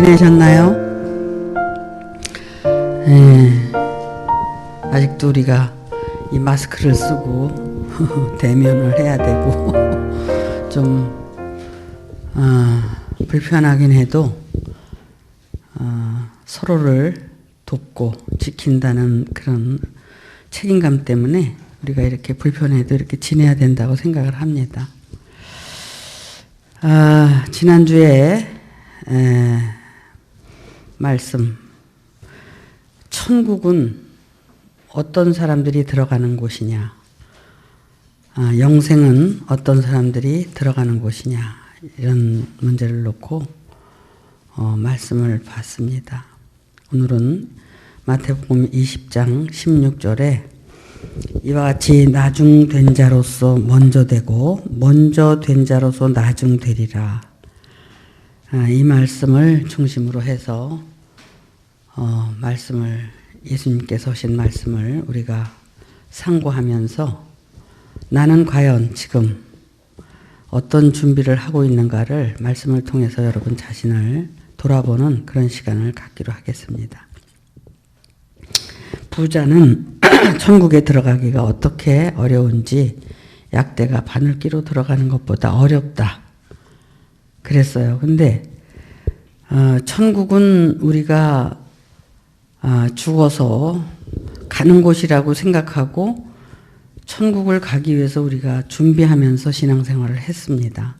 지내셨나요? 아직도 우리가 이 마스크를 쓰고 대면을 해야 되고 좀 불편하긴 해도 서로를 돕고 지킨다는 그런 책임감 때문에 우리가 이렇게 불편해도 이렇게 지내야 된다고 생각을 합니다. 지난주에 말씀, 천국은 어떤 사람들이 들어가는 곳이냐, 영생은 어떤 사람들이 들어가는 곳이냐, 이런 문제를 놓고 말씀을 봤습니다. 오늘은 마태복음 20장 16절에 이와 같이 나중된 자로서 먼저 되고 먼저 된 자로서 나중되리라. 이 말씀을 중심으로 해서 말씀을 예수님께서 하신 말씀을 우리가 상고하면서 나는 과연 지금 어떤 준비를 하고 있는가를 말씀을 통해서 여러분 자신을 돌아보는 그런 시간을 갖기로 하겠습니다. 부자는 천국에 들어가기가 어떻게 어려운지 약대가 바늘기로 들어가는 것보다 어렵다 그랬어요. 근데 천국은 우리가 죽어서 가는 곳이라고 생각하고 천국을 가기 위해서 우리가 준비하면서 신앙생활을 했습니다.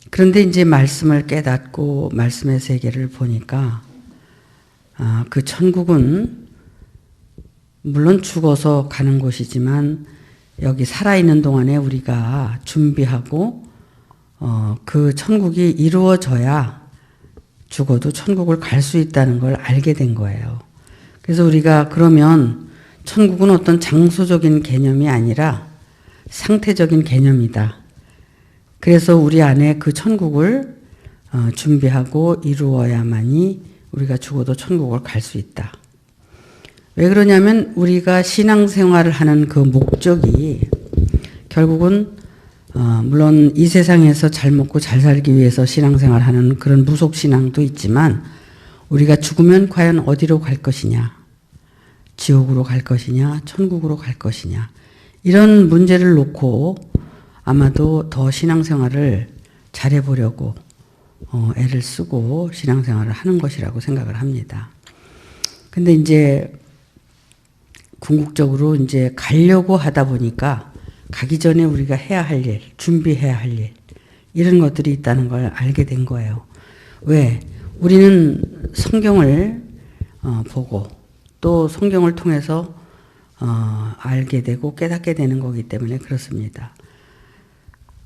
그런데 이제 말씀을 깨닫고 말씀의 세계를 보니까 그 천국은 물론 죽어서 가는 곳이지만 여기 살아있는 동안에 우리가 준비하고 그 천국이 이루어져야 죽어도 천국을 갈 수 있다는 걸 알게 된 거예요. 그래서 우리가 그러면 천국은 어떤 장소적인 개념이 아니라 상태적인 개념이다. 그래서 우리 안에 그 천국을 준비하고 이루어야만이 우리가 죽어도 천국을 갈 수 있다. 왜 그러냐면 우리가 신앙생활을 하는 그 목적이 결국은 물론 이 세상에서 잘 먹고 잘 살기 위해서 신앙생활을 하는 그런 무속신앙도 있지만 우리가 죽으면 과연 어디로 갈 것이냐, 지옥으로 갈 것이냐, 천국으로 갈 것이냐, 이런 문제를 놓고 아마도 더 신앙생활을 잘해보려고 애를 쓰고 신앙생활을 하는 것이라고 생각을 합니다. 근데 이제 궁극적으로 이제 가려고 하다 보니까 가기 전에 우리가 해야 할 일, 준비해야 할 일, 이런 것들이 있다는 걸 알게 된 거예요. 왜? 우리는 성경을 보고 또 성경을 통해서 알게 되고 깨닫게 되는 거기 때문에 그렇습니다.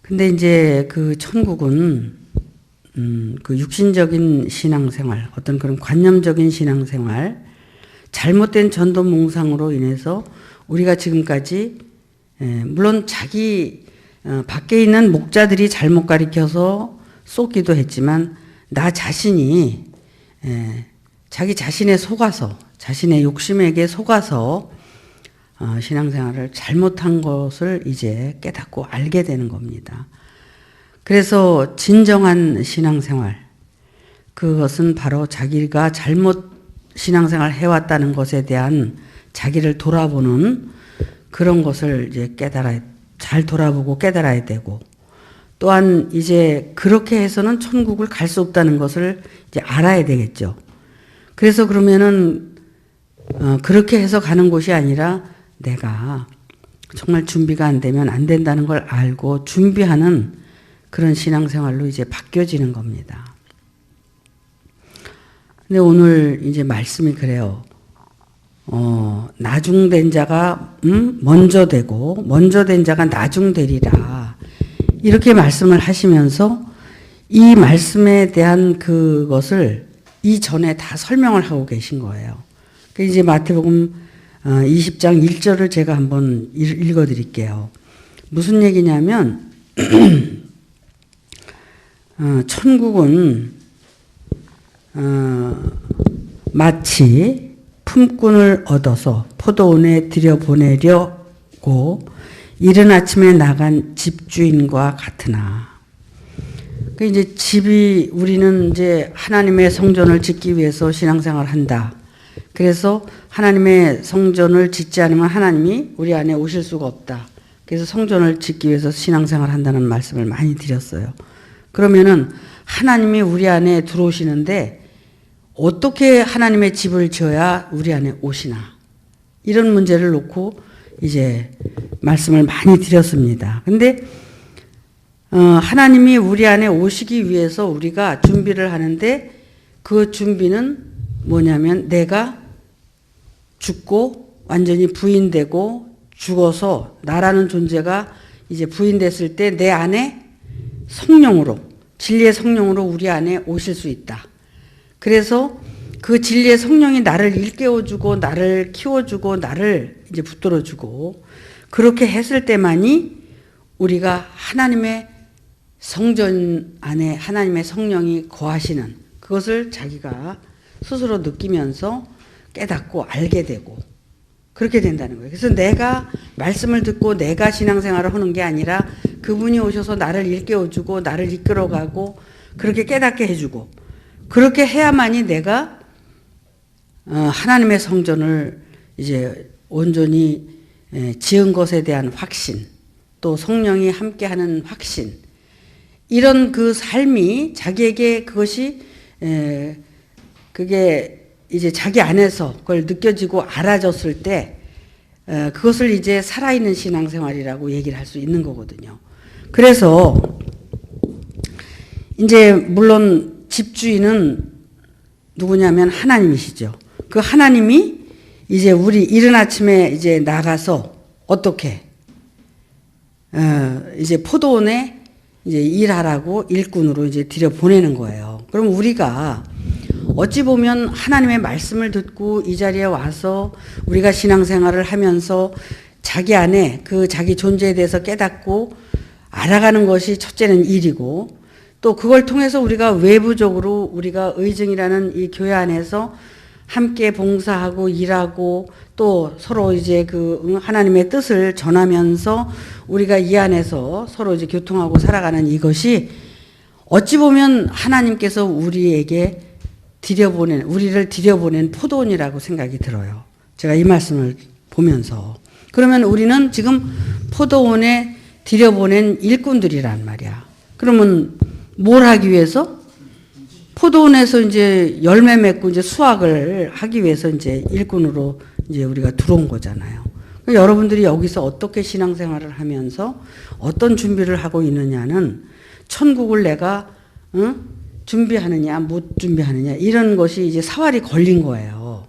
근데 이제 그 천국은 그 육신적인 신앙생활, 어떤 그런 관념적인 신앙생활, 잘못된 전도 몽상으로 인해서 우리가 지금까지 물론 자기 밖에 있는 목자들이 잘못 가리켜서 쏟기도 했지만 나 자신이 자기 자신에 속아서 자신의 욕심에게 속아서 신앙생활을 잘못한 것을 이제 깨닫고 알게 되는 겁니다. 그래서 진정한 신앙생활, 그것은 바로 자기가 잘못 신앙생활 해왔다는 것에 대한 자기를 돌아보는 그런 것을 이제 잘 돌아보고 깨달아야 되고, 또한 이제 그렇게 해서는 천국을 갈 수 없다는 것을 이제 알아야 되겠죠. 그래서 그러면은 그렇게 해서 가는 곳이 아니라 내가 정말 준비가 안 되면 안 된다는 걸 알고 준비하는 그런 신앙생활로 이제 바뀌어지는 겁니다. 근데 오늘 이제 말씀이 그래요. 나중된 자가 먼저 되고 먼저 된 자가 나중되리라. 이렇게 말씀을 하시면서 이 말씀에 대한 그것을 이전에 다 설명을 하고 계신 거예요. 이제 마태복음 20장 1절을 제가 한번 읽어 드릴게요. 무슨 얘기냐면 천국은 마치 품꾼을 얻어서 포도원에 들여보내려고 이른 아침에 나간 집주인과 같으나, 그 이제 집이 우리는 이제 하나님의 성전을 짓기 위해서 신앙생활을 한다. 그래서 하나님의 성전을 짓지 않으면 하나님이 우리 안에 오실 수가 없다. 그래서 성전을 짓기 위해서 신앙생활을 한다는 말씀을 많이 드렸어요. 그러면은 하나님이 우리 안에 들어오시는데 어떻게 하나님의 집을 지어야 우리 안에 오시나? 이런 문제를 놓고 이제 말씀을 많이 드렸습니다. 근데 하나님이 우리 안에 오시기 위해서 우리가 준비를 하는데 그 준비는 뭐냐면 내가 죽고 완전히 부인되고 죽어서 나라는 존재가 이제 부인됐을 때 내 안에 성령으로, 진리의 성령으로 우리 안에 오실 수 있다. 그래서 그 진리의 성령이 나를 일깨워주고 나를 키워주고 나를 이제 붙들어주고 그렇게 했을 때만이 우리가 하나님의 성전 안에 하나님의 성령이 거하시는 그것을 자기가 스스로 느끼면서 깨닫고 알게 되고 그렇게 된다는 거예요. 그래서 내가 말씀을 듣고 내가 신앙생활을 하는 게 아니라 그분이 오셔서 나를 일깨워주고 나를 이끌어가고 그렇게 깨닫게 해주고 그렇게 해야만이 내가 하나님의 성전을 이제 온전히 지은 것에 대한 확신 또 성령이 함께하는 확신 이런 그 삶이 자기에게 그것이 그게 이제 자기 안에서 그걸 느껴지고 알아졌을 때 그것을 이제 살아있는 신앙생활이라고 얘기를 할 수 있는 거거든요. 그래서 이제 물론 집주인은 누구냐면 하나님이시죠. 그 하나님이 이제 우리 이른 아침에 이제 나가서 어떻게 이제 포도원에 이제 일하라고 일꾼으로 이제 들여 보내는 거예요. 그럼 우리가 어찌 보면 하나님의 말씀을 듣고 이 자리에 와서 우리가 신앙생활을 하면서 자기 안에 그 자기 존재에 대해서 깨닫고 알아가는 것이 첫째는 일이고 또 그걸 통해서 우리가 외부적으로 우리가 의증이라는 이 교회 안에서 함께 봉사하고 일하고 또 서로 이제 그 하나님의 뜻을 전하면서 우리가 이 안에서 서로 이제 교통하고 살아가는 이것이 어찌 보면 하나님께서 우리에게 우리를 들여보낸 포도원이라고 생각이 들어요. 제가 이 말씀을 보면서. 그러면 우리는 지금 포도원에 들여보낸 일꾼들이란 말이야. 그러면 뭘 하기 위해서? 포도원에서 이제 열매 맺고 이제 수확을 하기 위해서 이제 일꾼으로 이제 우리가 들어온 거잖아요. 그러니까 여러분들이 여기서 어떻게 신앙생활을 하면서 어떤 준비를 하고 있느냐는 천국을 내가 준비하느냐 못 준비하느냐 이런 것이 이제 사활이 걸린 거예요.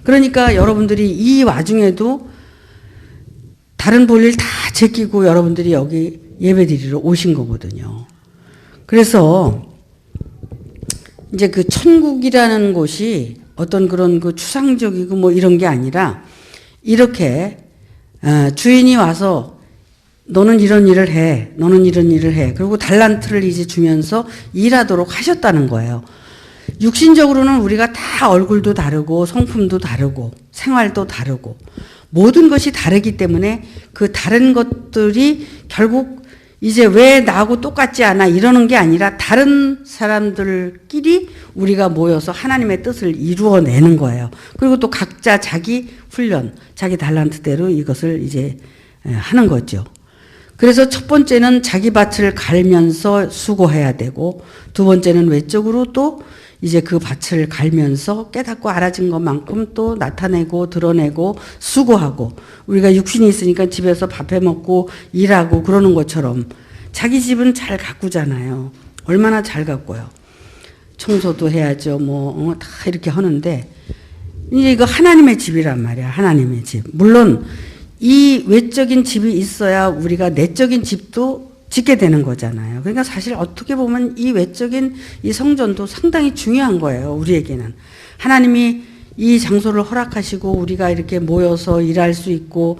그러니까 여러분들이 이 와중에도 다른 볼일 다 제끼고 여러분들이 여기 예배드리러 오신 거거든요. 그래서 이제 그 천국이라는 곳이 어떤 그런 그 추상적이고 뭐 이런 게 아니라 이렇게 주인이 와서 너는 이런 일을 해. 너는 이런 일을 해. 그리고 달란트를 이제 주면서 일하도록 하셨다는 거예요. 육신적으로는 우리가 다 얼굴도 다르고 성품도 다르고 생활도 다르고 모든 것이 다르기 때문에 그 다른 것들이 결국 이제 왜 나하고 똑같지 않아 이러는 게 아니라 다른 사람들끼리 우리가 모여서 하나님의 뜻을 이루어내는 거예요. 그리고 또 각자 자기 훈련, 자기 달란트대로 이것을 이제 하는 거죠. 그래서 첫 번째는 자기 밭을 갈면서 수고해야 되고 두 번째는 외적으로 또 이제 그 밭을 갈면서 깨닫고 알아진 것만큼 또 나타내고 드러내고 수고하고 우리가 육신이 있으니까 집에서 밥 해먹고 일하고 그러는 것처럼 자기 집은 잘 가꾸잖아요. 얼마나 잘 가꿔요. 청소도 해야죠. 다 이렇게 하는데 이제 이거 하나님의 집이란 말이야. 하나님의 집. 물론 이 외적인 집이 있어야 우리가 내적인 집도 짓게 되는 거잖아요. 그러니까 사실 어떻게 보면 이 외적인 이 성전도 상당히 중요한 거예요. 우리에게는. 하나님이 이 장소를 허락하시고 우리가 이렇게 모여서 일할 수 있고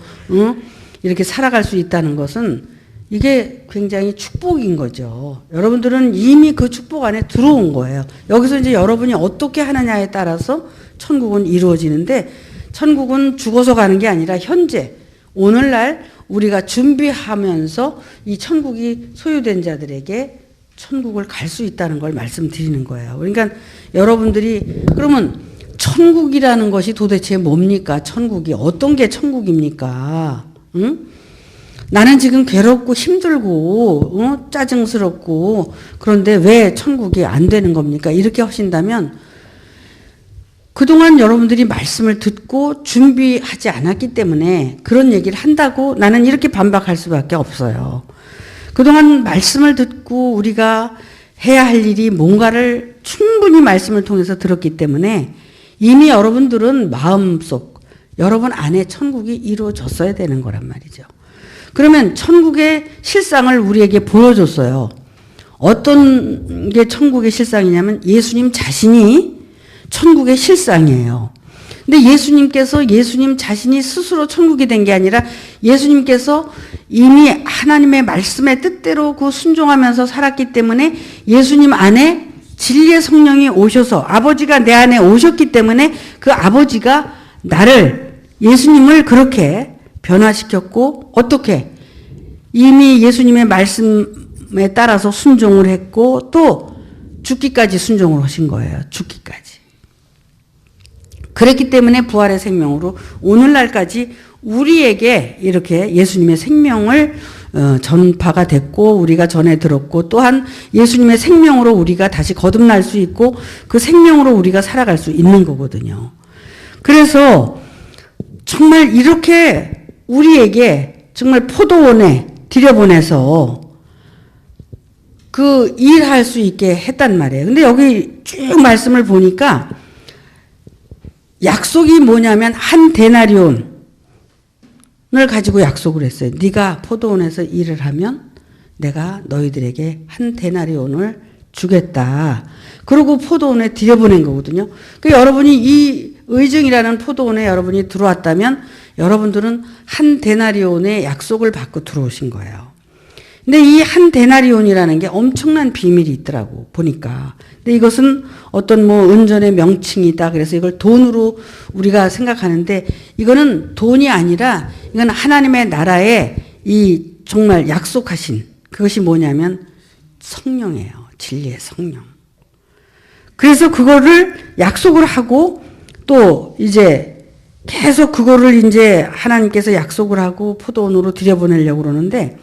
이렇게 살아갈 수 있다는 것은 이게 굉장히 축복인 거죠. 여러분들은 이미 그 축복 안에 들어온 거예요. 여기서 이제 여러분이 어떻게 하느냐에 따라서 천국은 이루어지는데 천국은 죽어서 가는 게 아니라 현재 오늘날 우리가 준비하면서 이 천국이 소유된 자들에게 천국을 갈 수 있다는 걸 말씀드리는 거예요. 그러니까 여러분들이 그러면 천국이라는 것이 도대체 뭡니까? 천국이 어떤 게 천국입니까? 응? 나는 지금 괴롭고 힘들고 짜증스럽고 그런데 왜 천국이 안 되는 겁니까? 이렇게 하신다면 그동안 여러분들이 말씀을 듣고 준비하지 않았기 때문에 그런 얘기를 한다고 나는 이렇게 반박할 수밖에 없어요. 그동안 말씀을 듣고 우리가 해야 할 일이 뭔가를 충분히 말씀을 통해서 들었기 때문에 이미 여러분들은 마음속 여러분 안에 천국이 이루어졌어야 되는 거란 말이죠. 그러면 천국의 실상을 우리에게 보여줬어요. 어떤 게 천국의 실상이냐면 예수님 자신이 천국의 실상이에요. 근데 예수님께서 예수님 자신이 스스로 천국이 된 게 아니라 예수님께서 이미 하나님의 말씀의 뜻대로 그 순종하면서 살았기 때문에 예수님 안에 진리의 성령이 오셔서 아버지가 내 안에 오셨기 때문에 그 아버지가 나를 예수님을 그렇게 변화시켰고 어떻게 이미 예수님의 말씀에 따라서 순종을 했고 또 죽기까지 순종을 하신 거예요. 죽기까지. 그랬기 때문에 부활의 생명으로 오늘날까지 우리에게 이렇게 예수님의 생명을 전파가 됐고 우리가 전해 들었고 또한 예수님의 생명으로 우리가 다시 거듭날 수 있고 그 생명으로 우리가 살아갈 수 있는 거거든요. 그래서 정말 이렇게 우리에게 정말 포도원에 들여보내서 그 일할 수 있게 했단 말이에요. 근데 여기 쭉 말씀을 보니까 약속이 뭐냐면 한 데나리온을 가지고 약속을 했어요. 네가 포도원에서 일을 하면 내가 너희들에게 한 데나리온을 주겠다. 그러고 포도원에 들여보낸 거거든요. 그러니까 여러분이 이 의증이라는 포도원에 여러분이 들어왔다면 여러분들은 한 데나리온의 약속을 받고 들어오신 거예요. 근데 이 한 데나리온이라는 게 엄청난 비밀이 있더라고 보니까. 근데 이것은 어떤 뭐 은전의 명칭이다. 그래서 이걸 돈으로 우리가 생각하는데 이거는 돈이 아니라 이건 하나님의 나라에 이 정말 약속하신 그것이 뭐냐면 성령이에요. 진리의 성령. 그래서 그거를 약속을 하고 또 이제 계속 그거를 이제 하나님께서 약속을 하고 포도원으로 들여보내려고 그러는데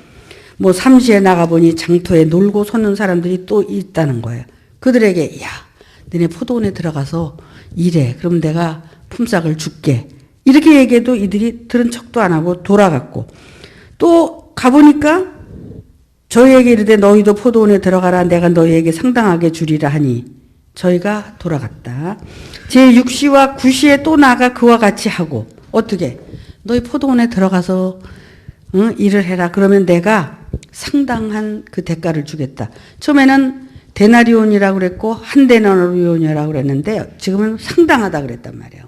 뭐 삼시에 나가보니 장터에 놀고 서는 사람들이 또 있다는 거예요. 그들에게 야 너네 포도원에 들어가서 일해. 그럼 내가 품삯을 줄게. 이렇게 얘기해도 이들이 들은 척도 안 하고 돌아갔고 또 가보니까 저희에게 이르되 너희도 포도원에 들어가라. 내가 너희에게 상당하게 주리라 하니 저희가 돌아갔다. 제6시와 9시에 또 나가 그와 같이 하고 어떻게 너희 포도원에 들어가서 일을 해라. 그러면 내가 상당한 그 대가를 주겠다. 처음에는 데나리온이라고 그랬고 한 데나리온이라고 그랬는데 지금은 상당하다 그랬단 말이에요.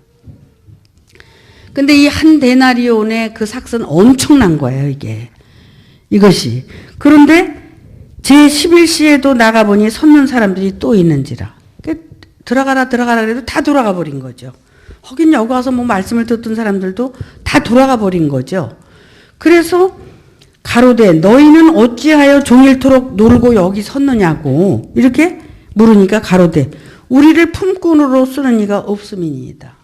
근데 이 한 데나리온의 그 삭은 엄청난 거예요, 이게. 이것이. 그런데 제11시에도 나가보니 섰는 사람들이 또 있는지라. 들어가라 그래도 다 돌아가 버린 거죠. 하긴 여기 와서 뭐 말씀을 듣던 사람들도 다 돌아가 버린 거죠. 그래서 가로되 너희는 어찌하여 종일토록 놀고 여기 섰느냐고 이렇게 물으니까 가로되 우리를 품꾼으로 쓰는 이가 없음이니이다.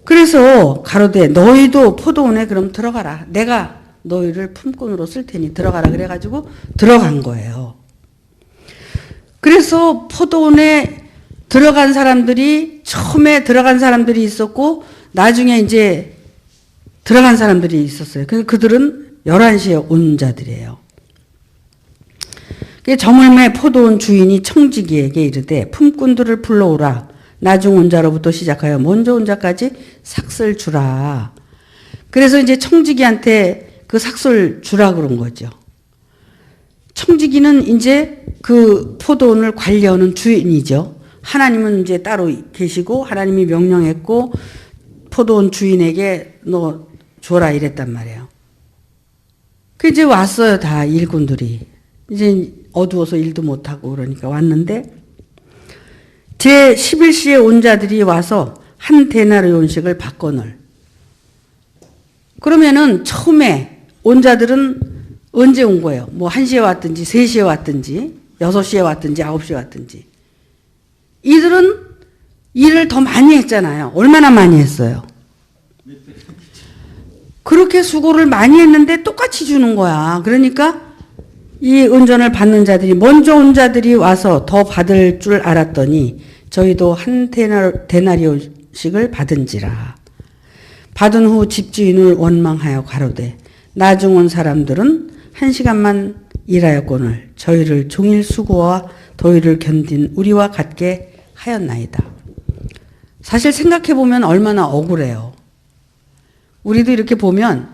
그래서 가로되 너희도 포도원에 그럼 들어가라. 내가 너희를 품꾼으로 쓸 테니 들어가라 그래가지고 들어간 거예요. 그래서 포도원에 들어간 사람들이 처음에 들어간 사람들이 있었고 나중에 이제 들어간 사람들이 있었어요. 그들은 11시에 온 자들이에요. 저물매 포도원 주인이 청지기에게 이르되 품꾼들을 불러오라. 나중 온 자로부터 시작하여 먼저 온 자까지 삭슬 주라. 그래서 이제 청지기한테 그 삭슬 주라 그런 거죠. 청지기는 이제 그 포도원을 관리하는 주인이죠. 하나님은 이제 따로 계시고 하나님이 명령했고 포도원 주인에게 너 줘라 이랬단 말이에요. 그 이제 왔어요. 다 일꾼들이. 이제 어두워서 일도 못하고 그러니까 왔는데 제 11시에 온 자들이 와서 한 데나리온씩을 바꿔놓을. 그러면은 처음에 온 자들은 언제 온 거예요? 뭐 1시에 왔든지 3시에 왔든지 6시에 왔든지 9시에 왔든지. 이들은 일을 더 많이 했잖아요. 얼마나 많이 했어요? 그렇게 수고를 많이 했는데 똑같이 주는 거야. 그러니까 이 은전을 받는 자들이 먼저 온 자들이 와서 더 받을 줄 알았더니 저희도 한 데나리온씩을 받은지라. 받은 후 집주인을 원망하여 가로되 나중 온 사람들은 1시간만 일하였거늘 저희를 종일 수고와 더위를 견딘 우리와 같게 하였나이다. 사실 생각해 보면 얼마나 억울해요. 우리도 이렇게 보면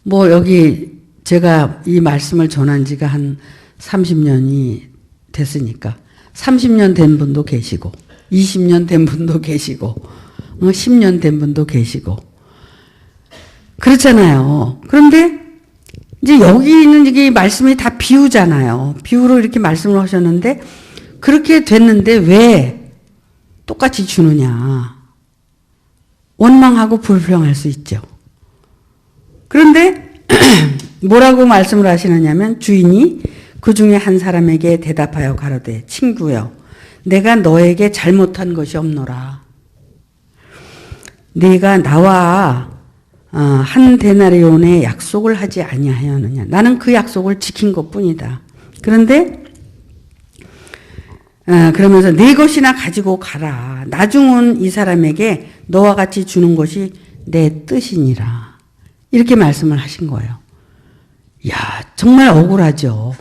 뭐 여기 제가 이 말씀을 전한 지가 한 30년이 됐으니까 30년 된 분도 계시고 20년 된 분도 계시고 10년 된 분도 계시고 그렇잖아요. 그런데 이제 여기 있는 이게 말씀이 다 비유잖아요. 비유로 이렇게 말씀을 하셨는데 그렇게 됐는데 왜 똑같이 주느냐. 원망하고 불평할 수 있죠. 그런데 뭐라고 말씀을 하시느냐면 주인이 그 중에 한 사람에게 대답하여 가로되 친구여 내가 너에게 잘못한 것이 없노라. 네가 나와 한 데나리온의 약속을 하지 아니하였느냐. 나는 그 약속을 지킨 것뿐이다. 그런데 그러면서 네 것이나 가지고 가라. 나중 온 이 사람에게 너와 같이 주는 것이 내 뜻이니라. 이렇게 말씀을 하신 거예요. 야, 정말 억울하죠.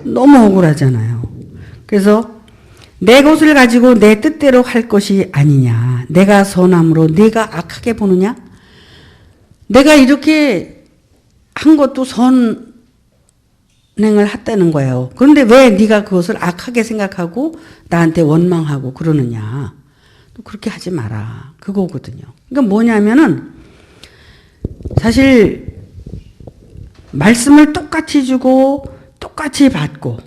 너무 억울하잖아요. 그래서 내 것을 가지고 내 뜻대로 할 것이 아니냐. 내가 선함으로 네가 악하게 보느냐? 내가 이렇게 한 것도 선행을 했다는 거예요. 그런데 왜 네가 그것을 악하게 생각하고 나한테 원망하고 그러느냐. 그렇게 하지 마라. 그거거든요. 그러니까 뭐냐면은 사실 말씀을 똑같이 주고 똑같이 받고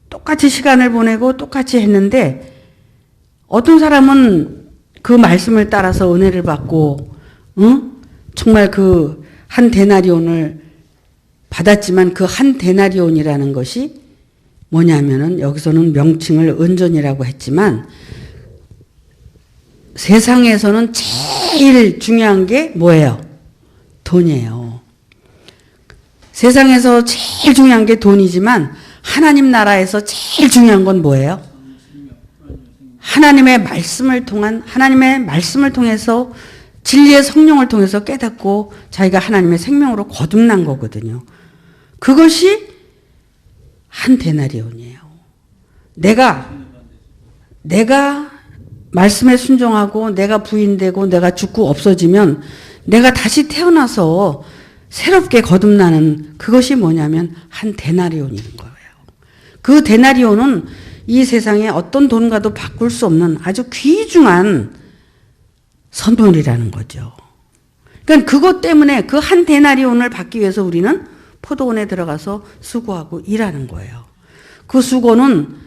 똑같이 시간을 보내고 똑같이 했는데 어떤 사람은 그 말씀을 따라서 은혜를 받고 정말 그 한 데나리온을 받았지만 그 한 데나리온이라는 것이 뭐냐면은 여기서는 명칭을 은전이라고 했지만 세상에서는 제일 중요한 게 뭐예요? 돈이에요. 세상에서 제일 중요한 게 돈이지만 하나님 나라에서 제일 중요한 건 뭐예요? 하나님의 말씀을 통해서 진리의 성령을 통해서 깨닫고 자기가 하나님의 생명으로 거듭난 거거든요. 그것이 한 데나리온이에요. 내가 말씀에 순종하고 내가 부인되고 내가 죽고 없어지면 내가 다시 태어나서 새롭게 거듭나는 그것이 뭐냐면 한 데나리온인 거예요. 그 데나리온은 이 세상에 어떤 돈과도 바꿀 수 없는 아주 귀중한 선물이라는 거죠. 그러니까 그것 때문에 그 한 데나리온을 받기 위해서 우리는 포도원에 들어가서 수고하고 일하는 거예요. 그 수고는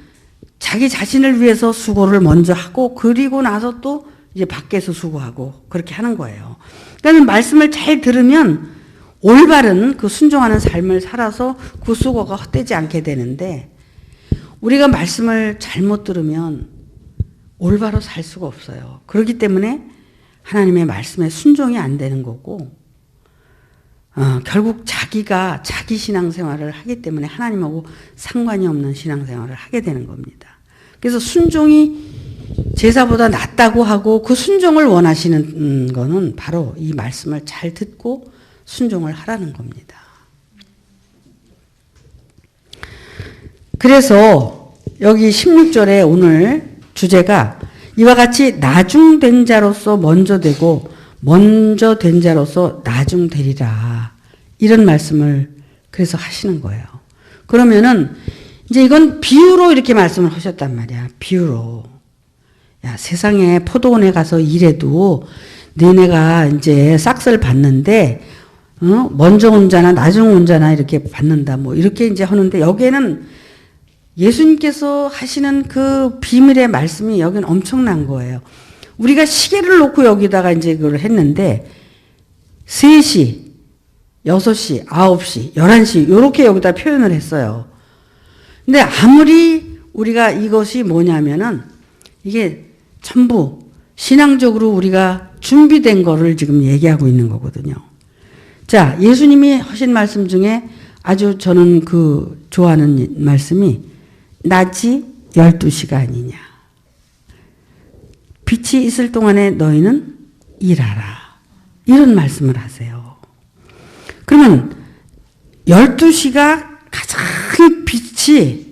자기 자신을 위해서 수고를 먼저 하고 그리고 나서 또 이제 밖에서 수고하고 그렇게 하는 거예요. 그러니까 말씀을 잘 들으면 올바른 그 순종하는 삶을 살아서 그 수고가 헛되지 않게 되는데 우리가 말씀을 잘못 들으면 올바로 살 수가 없어요. 그렇기 때문에 하나님의 말씀에 순종이 안 되는 거고 결국 자기가 자기 신앙생활을 하기 때문에 하나님하고 상관이 없는 신앙생활을 하게 되는 겁니다. 그래서 순종이 제사보다 낫다고 하고 그 순종을 원하시는 거는 바로 이 말씀을 잘 듣고 순종을 하라는 겁니다. 그래서 여기 16절에 오늘 주제가 이와 같이 나중된 자로서 먼저 되고 먼저 된 자로서 나중되리라. 이런 말씀을 그래서 하시는 거예요. 그러면은 이제 이건 비유로 이렇게 말씀을 하셨단 말이야. 비유로. 야, 세상에 포도원에 가서 일해도 너네가 이제 싹스를 받는데 먼저 온 자나 나중 온 자나 이렇게 받는다. 뭐 이렇게 이제 하는데 여기에는 예수님께서 하시는 그 비밀의 말씀이 여기는 엄청난 거예요. 우리가 시계를 놓고 여기다가 이제 그걸 했는데 3시, 6시, 9시, 11시 이렇게 여기다 표현을 했어요. 근데 아무리 우리가 이것이 뭐냐면은 이게 전부 신앙적으로 우리가 준비된 거를 지금 얘기하고 있는 거거든요. 자, 예수님이 하신 말씀 중에 아주 저는 좋아하는 말씀이 낮이 12시가 아니냐. 빛이 있을 동안에 너희는 일하라. 이런 말씀을 하세요. 그러면 12시가 가장 빛이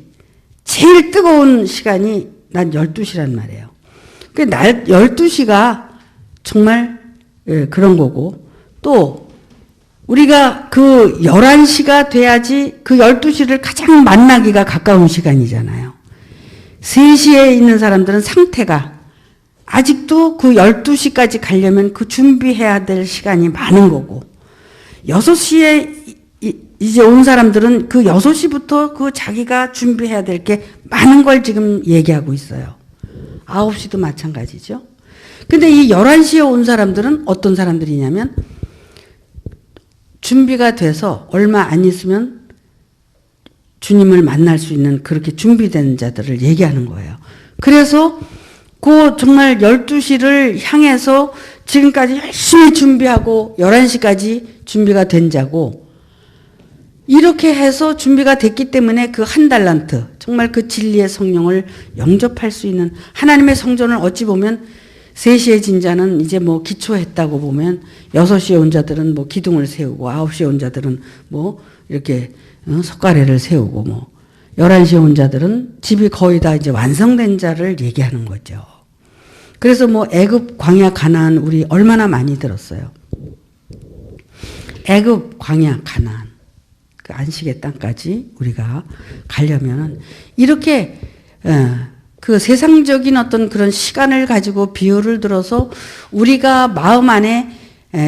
제일 뜨거운 시간이 난 12시란 말이에요. 그 12시가 정말 그런 거고, 또 우리가 그 11시가 돼야지 그 12시를 가장 만나기가 가까운 시간이잖아요. 3시에 있는 사람들은 상태가 아직도 그 12시까지 가려면 그 준비해야 될 시간이 많은 거고, 6시에 이제 온 사람들은 그 6시부터 그 자기가 준비해야 될 게 많은 걸 지금 얘기하고 있어요. 9시도 마찬가지죠. 근데 이 11시에 온 사람들은 어떤 사람들이냐면 준비가 돼서 얼마 안 있으면 주님을 만날 수 있는 그렇게 준비된 자들을 얘기하는 거예요. 그래서 그 정말 12시를 향해서 지금까지 열심히 준비하고 11시까지 준비가 된 자고, 이렇게 해서 준비가 됐기 때문에 그 한 달란트, 정말 그 진리의 성령을 영접할 수 있는 하나님의 성전을 어찌 보면 3시에 진 자는 이제 뭐 기초했다고 보면 6시에 온 자들은 뭐 기둥을 세우고 9시에 온 자들은 뭐 이렇게 석가래를 세우고 뭐 11시에 온 자들은 집이 거의 다 이제 완성된 자를 얘기하는 거죠. 그래서 뭐 애굽 광야 가나안 우리 얼마나 많이 들었어요. 애굽 광야 가나안 그 안식의 땅까지 우리가 가려면은 이렇게 그 세상적인 어떤 그런 시간을 가지고 비유를 들어서 우리가 마음 안에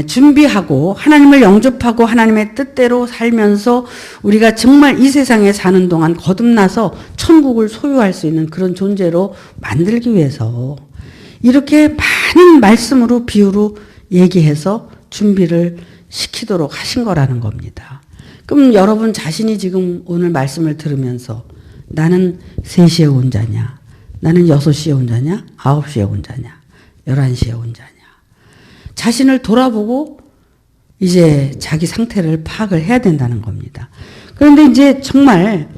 준비하고 하나님을 영접하고 하나님의 뜻대로 살면서 우리가 정말 이 세상에 사는 동안 거듭나서 천국을 소유할 수 있는 그런 존재로 만들기 위해서 이렇게 많은 말씀으로 비유로 얘기해서 준비를 시키도록 하신 거라는 겁니다. 그럼 여러분 자신이 지금 오늘 말씀을 들으면서 나는 3시에 온 자냐? 나는 6시에 온 자냐? 9시에 온 자냐? 11시에 온 자냐? 자신을 돌아보고 이제 자기 상태를 파악을 해야 된다는 겁니다. 그런데 이제 정말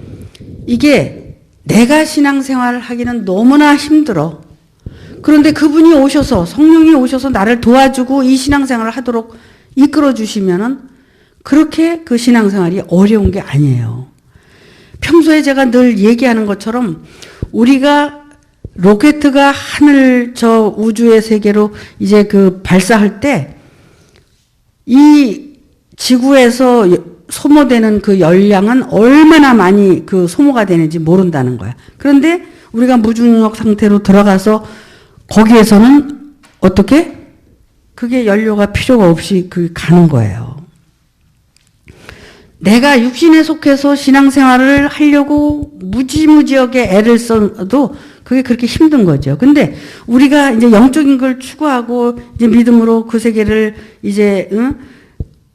이게 내가 신앙생활을 하기는 너무나 힘들어. 그런데 그분이 오셔서 성령이 오셔서 나를 도와주고 이 신앙생활을 하도록 이끌어 주시면은 그렇게 그 신앙생활이 어려운 게 아니에요. 평소에 제가 늘 얘기하는 것처럼 우리가 로켓가 하늘 저 우주의 세계로 이제 그 발사할 때 이 지구에서 소모되는 그 열량은 얼마나 많이 그 소모가 되는지 모른다는 거야. 그런데 우리가 무중력 상태로 들어가서 거기에서는 어떻게? 그게 연료가 필요가 없이 그 가는 거예요. 내가 육신에 속해서 신앙생활을 하려고 무지무지하게 애를 써도 그게 그렇게 힘든 거죠. 근데 우리가 이제 영적인 걸 추구하고 이제 믿음으로 그 세계를 이제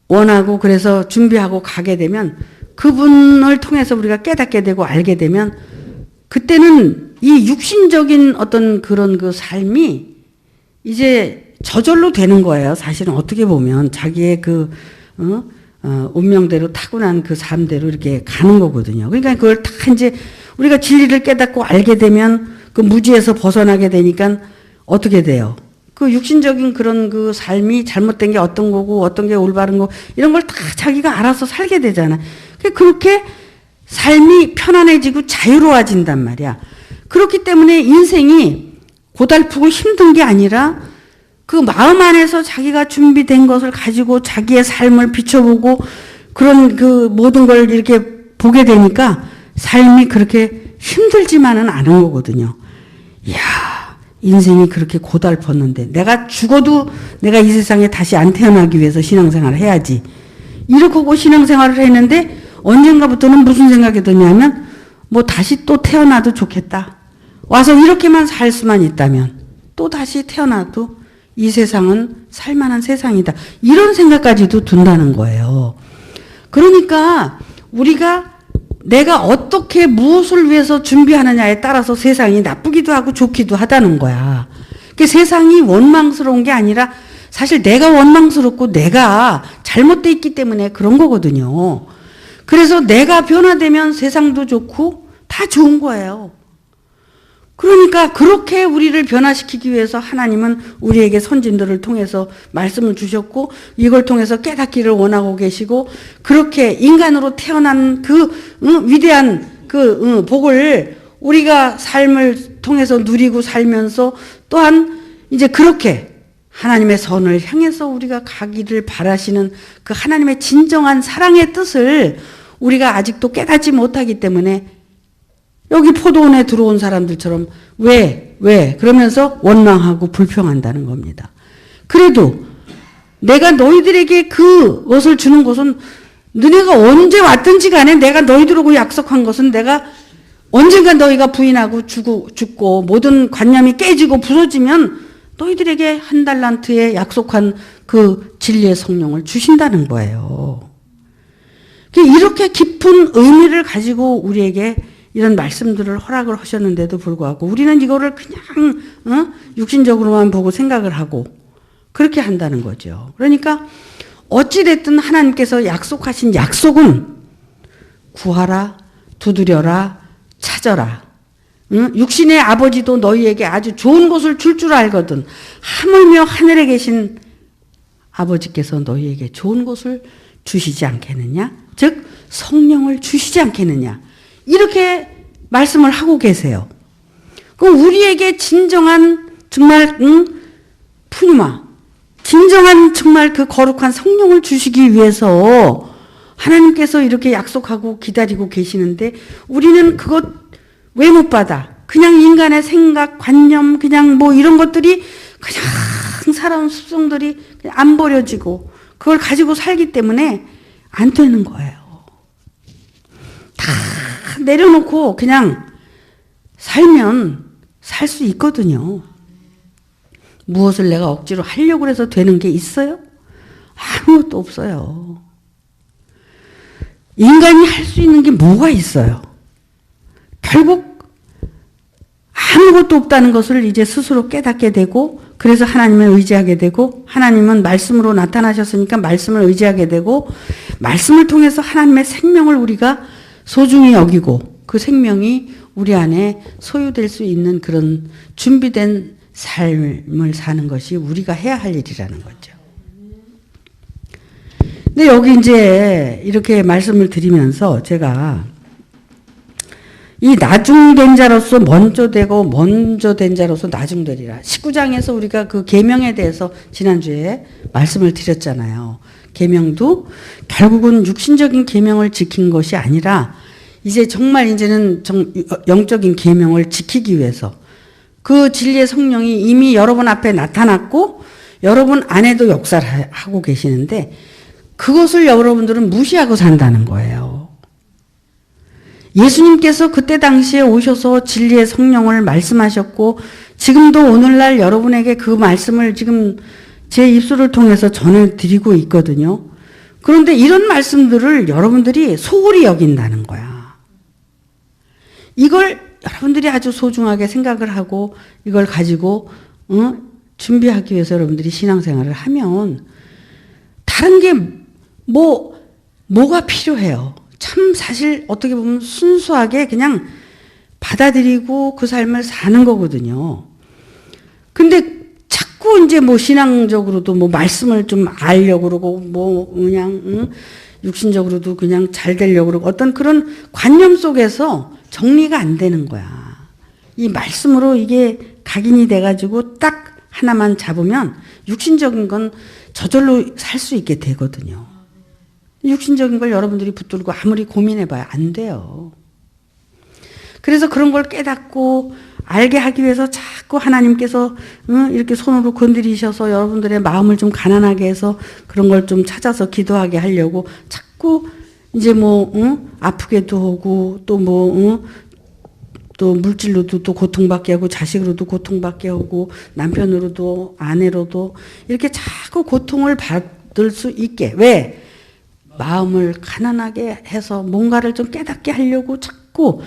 원하고 그래서 준비하고 가게 되면 그분을 통해서 우리가 깨닫게 되고 알게 되면 그때는 이 육신적인 어떤 그런 그 삶이 이제 저절로 되는 거예요. 사실은 어떻게 보면 자기의 그 운명대로 타고난 그 삶대로 이렇게 가는 거거든요. 그러니까 그걸 다 이제 우리가 진리를 깨닫고 알게 되면 그 무지에서 벗어나게 되니까 어떻게 돼요? 그 육신적인 그런 그 삶이 잘못된 게 어떤 거고 어떤 게 올바른 거 이런 걸 다 자기가 알아서 살게 되잖아. 그렇게 삶이 편안해지고 자유로워진단 말이야. 그렇기 때문에 인생이 고달프고 힘든 게 아니라 그 마음 안에서 자기가 준비된 것을 가지고 자기의 삶을 비춰보고 그런 그 모든 걸 이렇게 보게 되니까 삶이 그렇게 힘들지만은 않은 거거든요. 이야, 인생이 그렇게 고달팠는데 내가 죽어도 내가 이 세상에 다시 안 태어나기 위해서 신앙생활을 해야지. 이렇게 하고 신앙생활을 했는데 언젠가부터는 무슨 생각이 드냐면 뭐 다시 또 태어나도 좋겠다. 와서 이렇게만 살 수만 있다면 또 다시 태어나도 이 세상은 살만한 세상이다. 이런 생각까지도 둔다는 거예요. 그러니까 우리가 내가 어떻게 무엇을 위해서 준비하느냐에 따라서 세상이 나쁘기도 하고 좋기도 하다는 거야. 그러니까 세상이 원망스러운 게 아니라 사실 내가 원망스럽고 내가 잘못돼 있기 때문에 그런 거거든요. 그래서 내가 변화되면 세상도 좋고 다 좋은 거예요. 그러니까 그렇게 우리를 변화시키기 위해서 하나님은 우리에게 선진들을 통해서 말씀을 주셨고 이걸 통해서 깨닫기를 원하고 계시고 그렇게 인간으로 태어난 그 위대한 그 복을 우리가 삶을 통해서 누리고 살면서 또한 이제 그렇게 하나님의 선을 향해서 우리가 가기를 바라시는 그 하나님의 진정한 사랑의 뜻을 우리가 아직도 깨닫지 못하기 때문에 여기 포도원에 들어온 사람들처럼 왜 그러면서 원망하고 불평한다는 겁니다. 그래도 내가 너희들에게 그것을 주는 것은 너네가 언제 왔든지 간에 내가 너희들하고 약속한 것은 내가 언젠가 너희가 부인하고 죽고 모든 관념이 깨지고 부서지면 너희들에게 한 달란트에 약속한 그 진리의 성령을 주신다는 거예요. 이렇게 깊은 의미를 가지고 우리에게 이런 말씀들을 허락을 하셨는데도 불구하고 우리는 이거를 그냥 육신적으로만 보고 생각을 하고 그렇게 한다는 거죠. 그러니까 어찌됐든 하나님께서 약속하신 약속은 구하라, 두드려라, 찾아라. 육신의 아버지도 너희에게 아주 좋은 것을 줄 줄 알거든. 하물며 하늘에 계신 아버지께서 너희에게 좋은 것을 주시지 않겠느냐? 즉 성령을 주시지 않겠느냐? 이렇게 말씀을 하고 계세요. 그럼 우리에게 진정한 정말 푸뉴마, 진정한 정말 그 거룩한 성령을 주시기 위해서 하나님께서 이렇게 약속하고 기다리고 계시는데 우리는 그것 왜 못 받아? 그냥 인간의 생각, 관념, 그냥 뭐 이런 것들이 그냥 살아온 습성들이 그냥 안 버려지고 그걸 가지고 살기 때문에 안 되는 거예요. 다 내려놓고 그냥 살면 살 수 있거든요. 무엇을 내가 억지로 하려고 해서 되는 게 있어요? 아무것도 없어요. 인간이 할 수 있는 게 뭐가 있어요? 결국 아무것도 없다는 것을 이제 스스로 깨닫게 되고 그래서 하나님을 의지하게 되고 하나님은 말씀으로 나타나셨으니까 말씀을 의지하게 되고 말씀을 통해서 하나님의 생명을 우리가 소중히 여기고 그 생명이 우리 안에 소유될 수 있는 그런 준비된 삶을 사는 것이 우리가 해야 할 일이라는 거죠. 근데 여기 이제 이렇게 말씀을 드리면서 제가 이 나중된 자로서 먼저 되고 먼저 된 자로서 나중되리라. 19장에서 우리가 그 계명에 대해서 지난주에 말씀을 드렸잖아요. 계명도 결국은 육신적인 계명을 지킨 것이 아니라 이제 정말 이제는 영적인 계명을 지키기 위해서 그 진리의 성령이 이미 여러분 앞에 나타났고 여러분 안에도 역사를 하고 계시는데 그것을 여러분들은 무시하고 산다는 거예요. 예수님께서 그때 당시에 오셔서 진리의 성령을 말씀하셨고 지금도 오늘날 여러분에게 그 말씀을 지금 제 입술을 통해서 전해드리고 있거든요. 그런데 이런 말씀들을 여러분들이 소홀히 여긴다는 거야. 이걸 여러분들이 아주 소중하게 생각을 하고 이걸 가지고 준비하기 위해서 여러분들이 신앙생활을 하면 다른 게 뭐가 필요해요. 참 사실 어떻게 보면 순수하게 그냥 받아들이고 그 삶을 사는 거거든요. 근데 자꾸 이제 뭐 신앙적으로도 뭐 말씀을 좀 알려고 그러고 뭐 그냥 육신적으로도 그냥 잘 되려고 그러고 어떤 그런 관념 속에서 정리가 안 되는 거야. 이 말씀으로 이게 각인이 돼가지고 딱 하나만 잡으면 육신적인 건 저절로 살 수 있게 되거든요. 육신적인 걸 여러분들이 붙들고 아무리 고민해봐야 안 돼요. 그래서 그런 걸 깨닫고 알게 하기 위해서 자꾸 하나님께서 이렇게 손으로 건드리셔서 여러분들의 마음을 좀 가난하게 해서 그런 걸 좀 찾아서 기도하게 하려고 자꾸 이제 뭐 아프게도 하고 또 뭐 또 물질로도 또 고통받게 하고 자식으로도 고통받게 하고 남편으로도 아내로도 이렇게 자꾸 고통을 받을 수 있게. 왜? 마음을 가난하게 해서 뭔가를 좀 깨닫게 하려고 자꾸.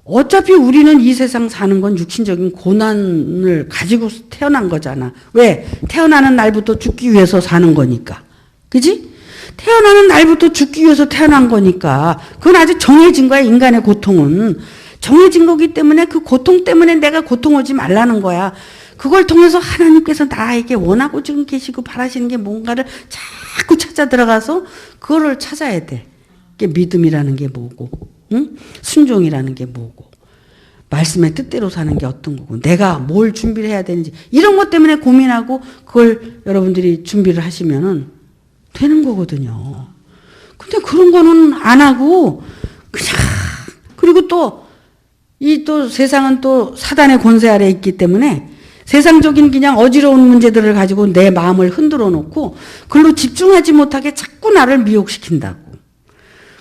어차피 우리는 이 세상 사는 건 육신적인 고난을 가지고 태어난 거잖아. 왜? 태어나는 날부터 죽기 위해서 사는 거니까. 그지? 태어나는 날부터 죽기 위해서 태어난 거니까. 그건 아직 정해진 거야, 인간의 고통은. 정해진 거기 때문에 그 고통 때문에 내가 고통하지 말라는 거야. 그걸 통해서 하나님께서 나에게 원하고 지금 계시고 바라시는 게 뭔가를 자꾸 찾아 들어가서 그거를 찾아야 돼. 그게 믿음이라는 게 뭐고, 응? 순종이라는 게 뭐고, 말씀의 뜻대로 사는 게 어떤 거고, 내가 뭘 준비를 해야 되는지 이런 것 때문에 고민하고 그걸 여러분들이 준비를 하시면은 되는 거거든요. 근데 그런 거는 안 하고 그냥. 그리고 또 또 세상은 또 사단의 권세 아래 있기 때문에 세상적인 그냥 어지러운 문제들을 가지고 내 마음을 흔들어 놓고 그걸로 집중하지 못하게 자꾸 나를 미혹시킨다고.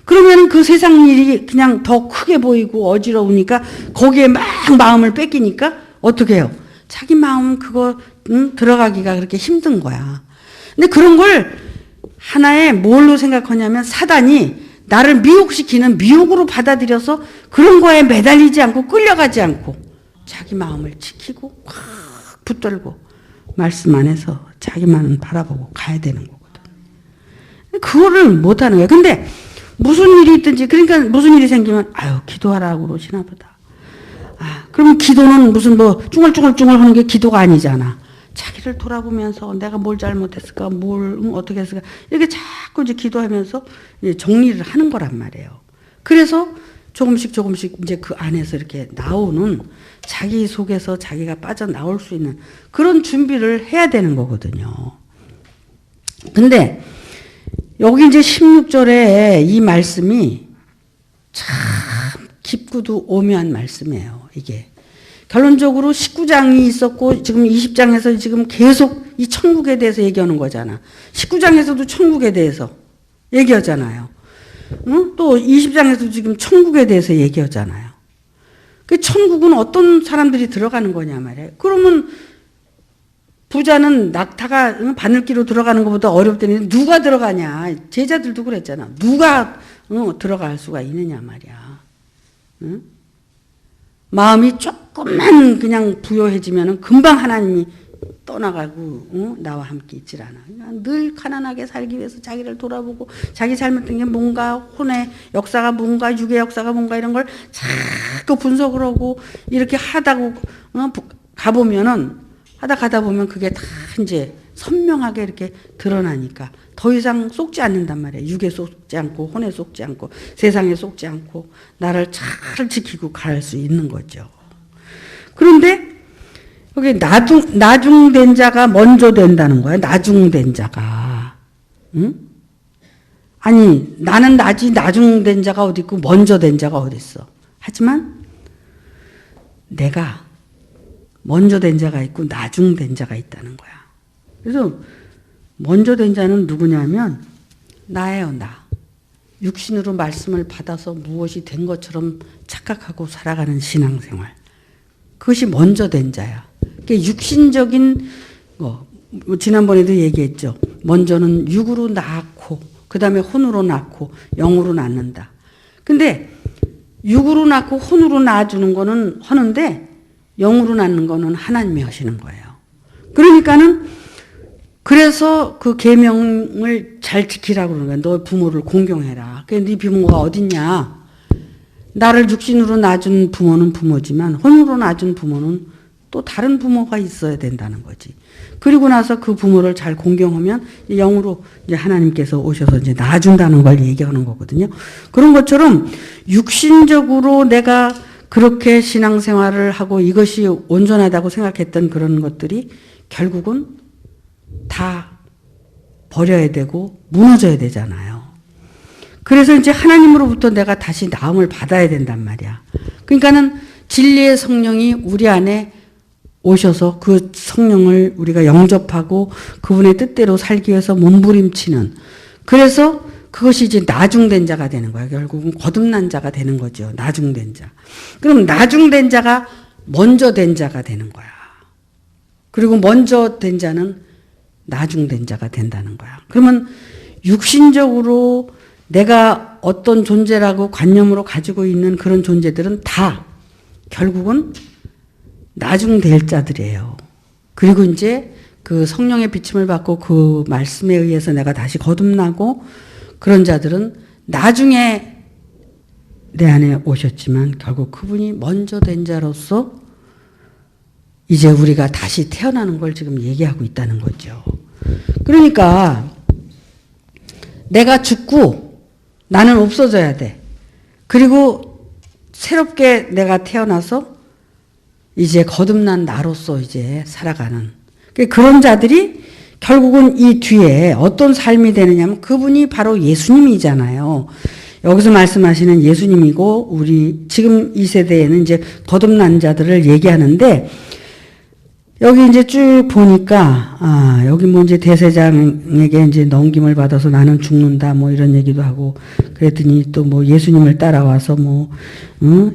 그러면 그 세상 일이 그냥 더 크게 보이고 어지러우니까 거기에 막 마음을 뺏기니까 어떻게 해요? 자기 마음 그거 들어가기가 그렇게 힘든 거야. 근데 그런 걸 하나의 뭘로 생각하냐면 사단이 나를 미혹시키는 미혹으로 받아들여서 그런 거에 매달리지 않고 끌려가지 않고 자기 마음을 지키고 확 붙들고 말씀 안에서 자기만 바라보고 가야 되는 거거든. 그거를 못하는 거야. 근데 무슨 일이 있든지, 그러니까 무슨 일이 생기면 아유 기도하라고 그러시나 보다. 그럼 기도는 무슨 뭐 쭝얼쭝얼쭝얼 하는 게 기도가 아니잖아. 자기를 돌아보면서 내가 뭘 잘못했을까, 뭘 어떻게 했을까, 이렇게 자꾸 이제 기도하면서 이제 정리를 하는 거란 말이에요. 그래서 조금씩 이제 그 안에서 이렇게 나오는 자기 속에서 자기가 빠져나올 수 있는 그런 준비를 해야 되는 거거든요. 근데 여기 이제 16절에 이 말씀이 참 깊고도 오묘한 말씀이에요. 이게. 결론적으로 19장이 있었고 지금 20장에서 지금 계속 이 천국에 대해서 얘기하는 거잖아. 19장에서도 천국에 대해서 얘기하잖아요. 응? 또 20장에서도 지금 천국에 대해서 얘기하잖아요. 그 천국은 어떤 사람들이 들어가는 거냐 말이에요. 그러면 부자는 낙타가 바늘기로 들어가는 것보다 어렵다니 누가 들어가냐. 제자들도 그랬잖아. 누가 들어갈 수가 있느냐 말이야. 응? 마음이 조금만 그냥 부요해지면 금방 하나님이 떠나가고 나와 함께 있질 않아. 그냥 늘 가난하게 살기 위해서 자기를 돌아보고 자기 잘못된 게 뭔가, 혼의 역사가 뭔가, 육의 역사가 뭔가 이런 걸 자꾸 분석을 하고 이렇게 하다고 가다 보면 그게 다 이제 선명하게 이렇게 드러나니까 더 이상 속지 않는단 말이에요. 육에 속지 않고 혼에 속지 않고 세상에 속지 않고 나를 잘 지키고 갈 수 있는 거죠. 그런데 여기 나중된 자가 먼저 된다는 거야. 나중된 자가. 응? 아니 나는 나중된 자가 어디 있고 먼저 된 자가 어디 있어. 하지만 내가 먼저 된 자가 있고 나중된 자가 있다는 거야. 그래서 먼저 된 자는 누구냐면 나예요. 나. 육신으로 말씀을 받아서 무엇이 된 것처럼 착각하고 살아가는 신앙생활. 그것이 먼저 된 자야. 그러니까 육신적인 거, 지난번에도 얘기했죠. 먼저는 육으로 낳고 그 다음에 혼으로 낳고 영으로 낳는다. 근데 육으로 낳고 혼으로 낳아주는 거는 하는데 영으로 낳는 거는 하나님이 하시는 거예요. 그러니까는 그래서 그 계명을 잘 지키라고 그러는 거야. 너 부모를 공경해라. 그래, 네 부모가 어딨냐? 나를 육신으로 낳아준 부모는 부모지만 혼으로 낳아준 부모는 또 다른 부모가 있어야 된다는 거지. 그리고 나서 그 부모를 잘 공경하면 영으로 이제 하나님께서 오셔서 이제 낳아준다는 걸 얘기하는 거거든요. 그런 것처럼 육신적으로 내가 그렇게 신앙생활을 하고 이것이 온전하다고 생각했던 그런 것들이 결국은 다 버려야 되고 무너져야 되잖아요. 그래서 이제 하나님으로부터 내가 다시 나음을 받아야 된단 말이야. 그러니까는 진리의 성령이 우리 안에 오셔서 그 성령을 우리가 영접하고 그분의 뜻대로 살기 위해서 몸부림치는, 그래서 그것이 이제 나중된 자가 되는 거야. 결국은 거듭난 자가 되는 거죠. 나중된 자. 그럼 나중된 자가 먼저 된 자가 되는 거야. 그리고 먼저 된 자는 나중된 자가 된다는 거야. 그러면 육신적으로 내가 어떤 존재라고 관념으로 가지고 있는 그런 존재들은 다 결국은 나중될 자들이에요. 그리고 이제 그 성령의 비침을 받고 그 말씀에 의해서 내가 다시 거듭나고 그런 자들은 나중에 내 안에 오셨지만 결국 그분이 먼저 된 자로서 이제 우리가 다시 태어나는 걸 지금 얘기하고 있다는 거죠. 그러니까 내가 죽고 나는 없어져야 돼. 그리고 새롭게 내가 태어나서 이제 거듭난 나로서 이제 살아가는 그런 자들이 결국은 이 뒤에 어떤 삶이 되느냐면 그분이 바로 예수님이잖아요. 여기서 말씀하시는 예수님이고 우리 지금 이 세대에는 이제 거듭난 자들을 얘기하는데 여기 이제 쭉 보니까 여기 뭐 이제 대제사장에게 이제 넘김을 받아서 나는 죽는다 뭐 이런 얘기도 하고 그랬더니 또 뭐 예수님을 따라와서 뭐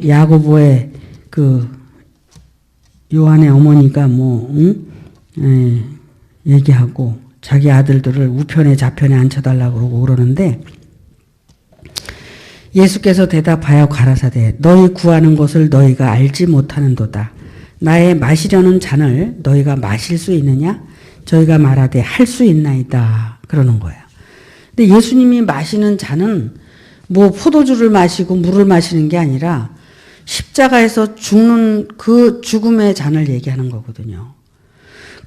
야고보의 그 요한의 어머니가 뭐 얘기하고 자기 아들들을 우편에 좌편에 앉혀달라고 그러고 그러는데 예수께서 대답하여 가라사대 너희 구하는 것을 너희가 알지 못하는도다. 나의 마시려는 잔을 너희가 마실 수 있느냐? 저희가 말하되 할 수 있나이다. 그러는 거예요. 근데 예수님이 마시는 잔은 뭐 포도주를 마시고 물을 마시는 게 아니라 십자가에서 죽는 그 죽음의 잔을 얘기하는 거거든요.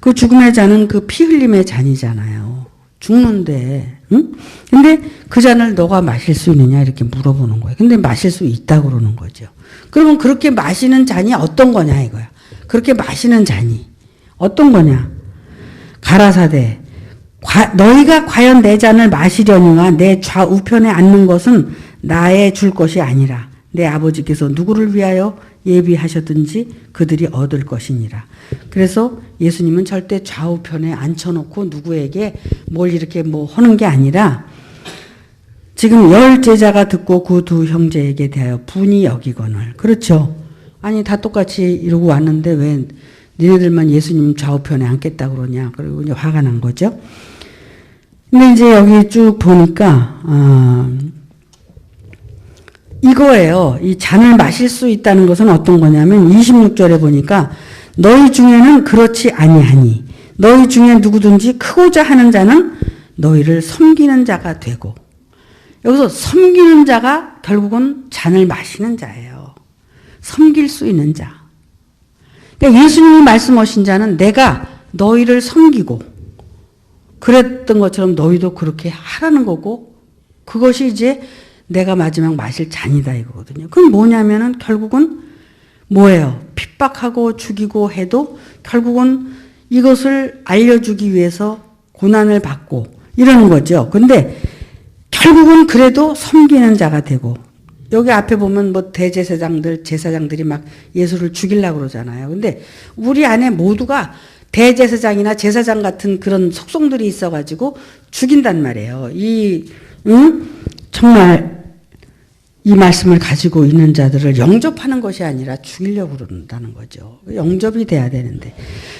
그 죽음의 잔은 그 피 흘림의 잔이잖아요. 죽는데, 응? 근데 그 잔을 너가 마실 수 있느냐? 이렇게 물어보는 거예요. 근데 마실 수 있다고 그러는 거죠. 그러면 그렇게 마시는 잔이 어떤 거냐 이거야. 그렇게 마시는 잔이 어떤 거냐? 가라사대 너희가 과연 내 잔을 마시려니와 내 좌우편에 앉는 것은 나의 줄 것이 아니라 내 아버지께서 누구를 위하여 예비하셨든지 그들이 얻을 것이니라. 그래서 예수님은 절대 좌우편에 앉혀놓고 누구에게 뭘 이렇게 뭐 하는 게 아니라 지금 10 제자가 듣고 그 두 형제에게 대하여 분이 여기거늘. 그렇죠. 아니 다 똑같이 이러고 왔는데 왜 니네들만 예수님 좌우편에 앉겠다 그러냐. 그리고 이제 화가 난 거죠. 근데 이제 여기 쭉 보니까 이거예요. 이 잔을 마실 수 있다는 것은 어떤 거냐면 26절에 보니까 너희 중에는 그렇지 아니하니 너희 중에 누구든지 크고자 하는 자는 너희를 섬기는 자가 되고 여기서 섬기는 자가 결국은 잔을 마시는 자예요. 섬길 수 있는 자. 그러니까 예수님이 말씀하신 자는 내가 너희를 섬기고 그랬던 것처럼 너희도 그렇게 하라는 거고 그것이 이제 내가 마지막 마실 잔이다 이거거든요. 그건 뭐냐면은 결국은 뭐예요? 핍박하고 죽이고 해도 결국은 이것을 알려주기 위해서 고난을 받고 이러는 거죠. 근데 결국은 그래도 섬기는 자가 되고 여기 앞에 보면 뭐 대제사장들, 제사장들이 막 예수를 죽이려고 그러잖아요. 근데 우리 안에 모두가 대제사장이나 제사장 같은 그런 속성들이 있어가지고 죽인단 말이에요. 정말 이 말씀을 가지고 있는 자들을 영접하는 것이 아니라 죽이려고 그런다는 거죠. 영접이 돼야 되는데.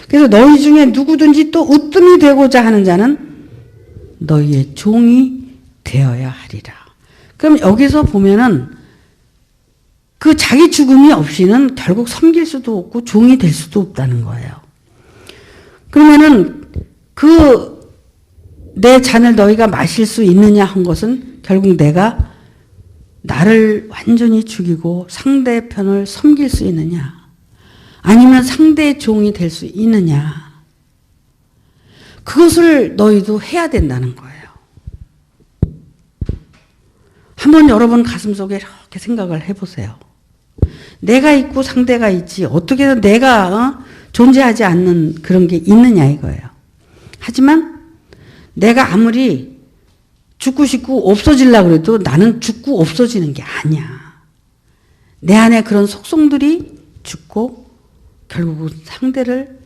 그래서 너희 중에 누구든지 또 으뜸이 되고자 하는 자는 너희의 종이 되어야 하리라. 그럼 여기서 보면은 그 자기 죽음이 없이는 결국 섬길 수도 없고 종이 될 수도 없다는 거예요. 그러면은 내 잔을 너희가 마실 수 있느냐 한 것은 결국 내가 나를 완전히 죽이고 상대편을 섬길 수 있느냐 아니면 상대의 종이 될 수 있느냐 그것을 너희도 해야 된다는 거예요. 한번 여러분 가슴속에 이렇게 생각을 해보세요. 내가 있고 상대가 있지 어떻게 해서 내가 존재하지 않는 그런 게 있느냐 이거예요. 하지만 내가 아무리 죽고 싶고 없어지려고 해도 나는 죽고 없어지는 게 아니야. 내 안에 그런 속성들이 죽고 결국은 상대를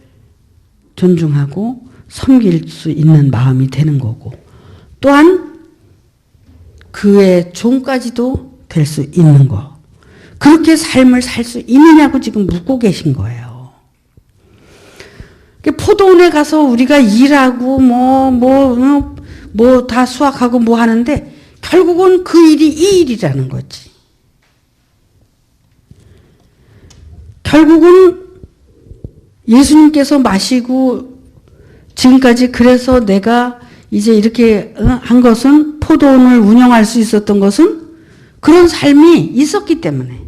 존중하고 섬길 수 있는 마음이 되는 거고 또한 그의 종까지도 될 수 있는 거. 그렇게 삶을 살 수 있느냐고 지금 묻고 계신 거예요. 포도원에 가서 우리가 일하고 다 수확하고 뭐 하는데 결국은 그 일이 이 일이라는 거지. 결국은 예수님께서 마시고 지금까지 그래서 내가 이제 이렇게 한 것은 포도원을 운영할 수 있었던 것은 그런 삶이 있었기 때문에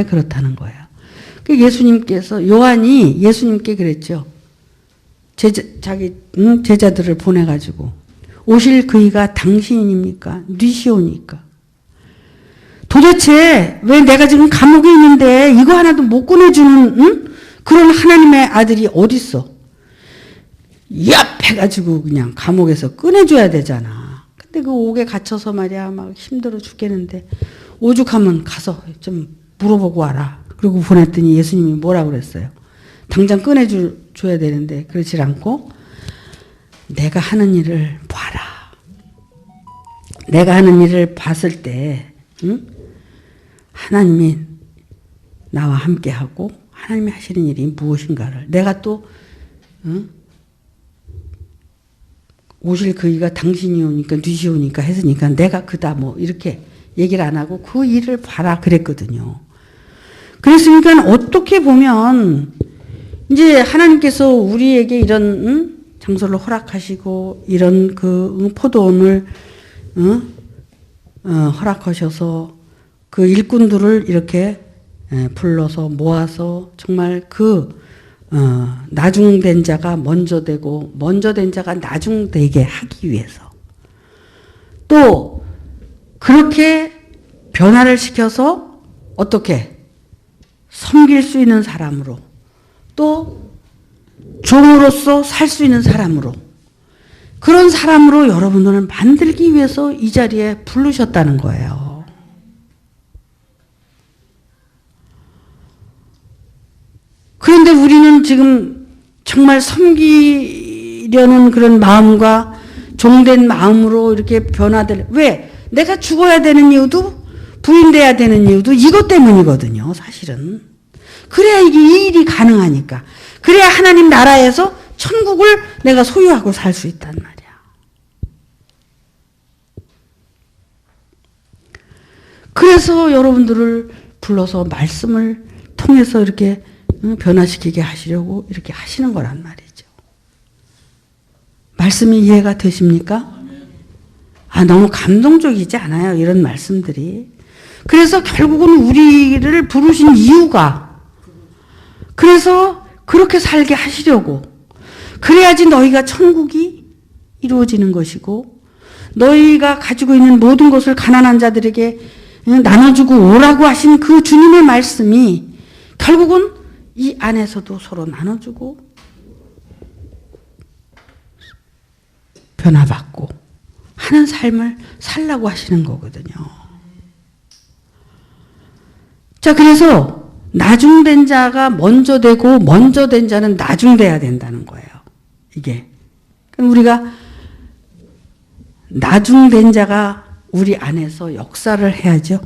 그렇다는 거예요. 예수님께서 요한이 예수님께 그랬죠. 자기 제자들을 보내가지고 오실 그이가 당신입니까? 니시오니까? 도대체 왜 내가 지금 감옥에 있는데 이거 하나도 못 꺼내주는 그런 하나님의 아들이 어딨어? 얍! 해가지고 그냥 감옥에서 꺼내줘야 되잖아. 근데 그 옥에 갇혀서 말이야 막 힘들어 죽겠는데 오죽하면 가서 좀 물어보고 와라. 그리고 보냈더니 예수님이 뭐라고 그랬어요? 당장 꺼내줘야 되는데 그렇지 않고 내가 하는 일을 봐라. 내가 하는 일을 봤을 때 하나님이 나와 함께하고 하나님이 하시는 일이 무엇인가를 내가 또 오실 그이가 당신이 오니까 니시 오니까 했으니까 내가 그다 뭐 이렇게 얘기를 안 하고 그 일을 봐라 그랬거든요. 그랬으니까 어떻게 보면 이제 하나님께서 우리에게 이런 장소를 허락하시고 이런 그 포도원을 허락하셔서 그 일꾼들을 이렇게 불러서 모아서 정말 나중된 자가 먼저 되고 먼저 된 자가 나중되게 하기 위해서 또 그렇게 변화를 시켜서 어떻게 섬길 수 있는 사람으로 또 종으로서 살 수 있는 사람으로 그런 사람으로 여러분들을 만들기 위해서 이 자리에 부르셨다는 거예요. 그런데 우리는 지금 정말 섬기려는 그런 마음과 종된 마음으로 이렇게 변화될 왜? 내가 죽어야 되는 이유도 부인돼야 되는 이유도 이것 때문이거든요. 사실은. 그래야 이게 이 일이 가능하니까. 그래야 하나님 나라에서 천국을 내가 소유하고 살 수 있단 말이야. 그래서 여러분들을 불러서 말씀을 통해서 이렇게 변화시키게 하시려고 이렇게 하시는 거란 말이죠. 말씀이 이해가 되십니까? 너무 감동적이지 않아요? 이런 말씀들이. 그래서 결국은 우리를 부르신 이유가 그래서 그렇게 살게 하시려고 그래야지 너희가 천국이 이루어지는 것이고 너희가 가지고 있는 모든 것을 가난한 자들에게 나눠주고 오라고 하신 그 주님의 말씀이 결국은 이 안에서도 서로 나눠주고 변화받고 하는 삶을 살라고 하시는 거거든요. 자, 그래서 나중된 자가 먼저 되고 먼저 된 자는 나중돼야 된다는 거예요. 이게. 그럼 우리가 나중된 자가 우리 안에서 역사를 해야죠.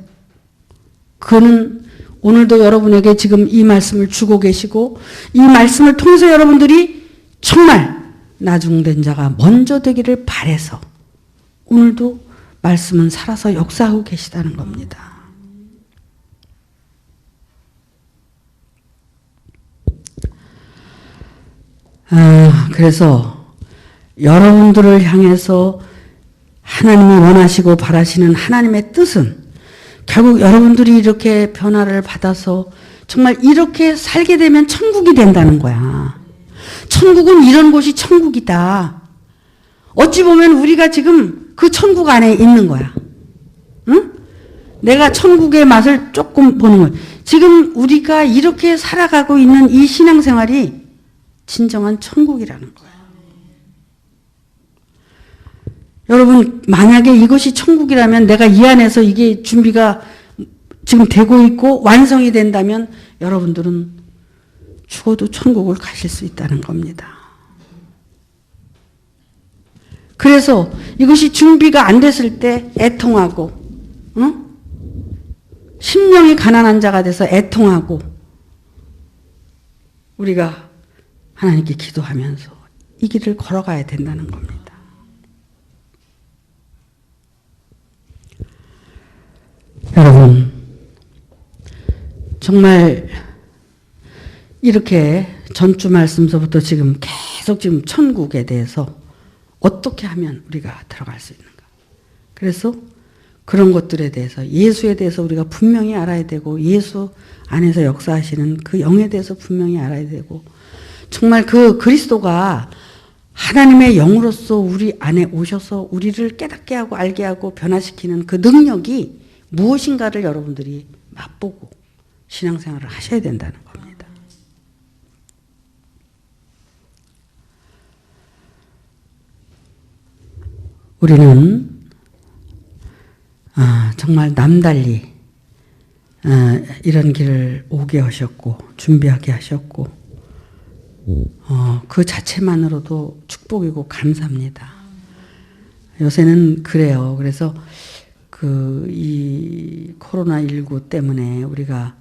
그는 오늘도 여러분에게 지금 이 말씀을 주고 계시고 이 말씀을 통해서 여러분들이 정말 나중된 자가 먼저 되기를 바라서 오늘도 말씀은 살아서 역사하고 계시다는 겁니다. 그래서 여러분들을 향해서 하나님이 원하시고 바라시는 하나님의 뜻은 결국 여러분들이 이렇게 변화를 받아서 정말 이렇게 살게 되면 천국이 된다는 거야. 천국은 이런 곳이 천국이다. 어찌 보면 우리가 지금 그 천국 안에 있는 거야. 응? 내가 천국의 맛을 조금 보는 거야. 지금 우리가 이렇게 살아가고 있는 이 신앙생활이 진정한 천국이라는 거야. 여러분, 만약에 이것이 천국이라면 내가 이 안에서 이게 준비가 지금 되고 있고 완성이 된다면 여러분들은 죽어도 천국을 가실 수 있다는 겁니다. 그래서 이것이 준비가 안 됐을 때 애통하고, 응? 심령이 가난한 자가 돼서 애통하고, 우리가 하나님께 기도하면서 이 길을 걸어가야 된다는 겁니다. 여러분, 정말 이렇게 전주 말씀서부터 지금 계속 지금 천국에 대해서 어떻게 하면 우리가 들어갈 수 있는가. 그래서 그런 것들에 대해서, 예수에 대해서 우리가 분명히 알아야 되고, 예수 안에서 역사하시는 그 영에 대해서 분명히 알아야 되고, 정말 그 그리스도가 하나님의 영으로서 우리 안에 오셔서 우리를 깨닫게 하고 알게 하고 변화시키는 그 능력이 무엇인가를 여러분들이 맛보고 신앙생활을 하셔야 된다는 겁니다. 우리는 정말 남달리 이런 길을 오게 하셨고 준비하게 하셨고 그 자체만으로도 축복이고 감사합니다. 요새는 그래요. 그래서 이 코로나19 때문에 우리가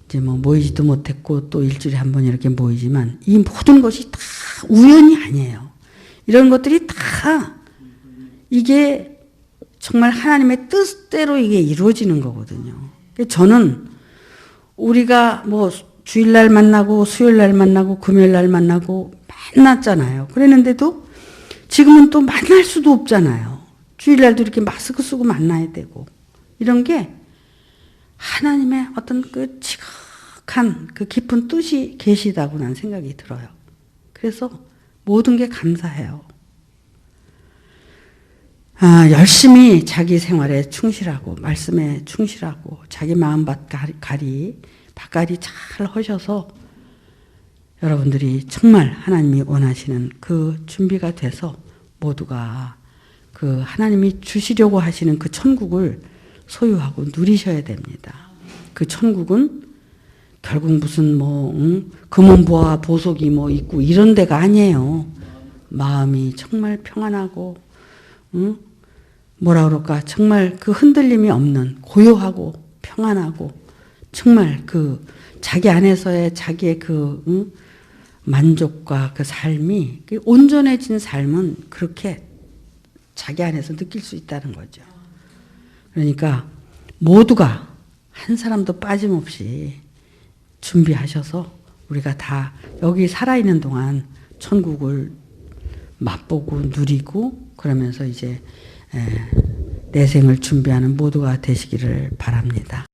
이제 뭐 모이지도 못했고 또 일주일에 한 번 이렇게 모이지만 이 모든 것이 다 우연이 아니에요. 이런 것들이 다 이게 정말 하나님의 뜻대로 이게 이루어지는 거거든요. 저는 우리가 뭐 주일날 만나고 수요일날 만나고 금요일날 만나고 만났잖아요. 그랬는데도 지금은 또 만날 수도 없잖아요. 주일날도 이렇게 마스크 쓰고 만나야 되고 이런 게 하나님의 어떤 그 지극한 그 깊은 뜻이 계시다고 난 생각이 들어요. 그래서 모든 게 감사해요. 열심히 자기 생활에 충실하고 말씀에 충실하고 자기 마음 바까리 잘 하셔서 여러분들이 정말 하나님이 원하시는 그 준비가 돼서 모두가 그 하나님이 주시려고 하시는 그 천국을 소유하고 누리셔야 됩니다. 그 천국은 결국 무슨 금은보화 보석이 뭐 있고 이런 데가 아니에요. 마음이 정말 평안하고 뭐라 그럴까 정말 그 흔들림이 없는 고요하고 평안하고 정말 그 자기 안에서의 자기의 그 만족과 그 삶이 그 온전해진 삶은 그렇게 자기 안에서 느낄 수 있다는 거죠. 그러니까 모두가 한 사람도 빠짐없이 준비하셔서 우리가 다 여기 살아있는 동안 천국을 맛보고 누리고 그러면서 이제 내생을 준비하는 모두가 되시기를 바랍니다.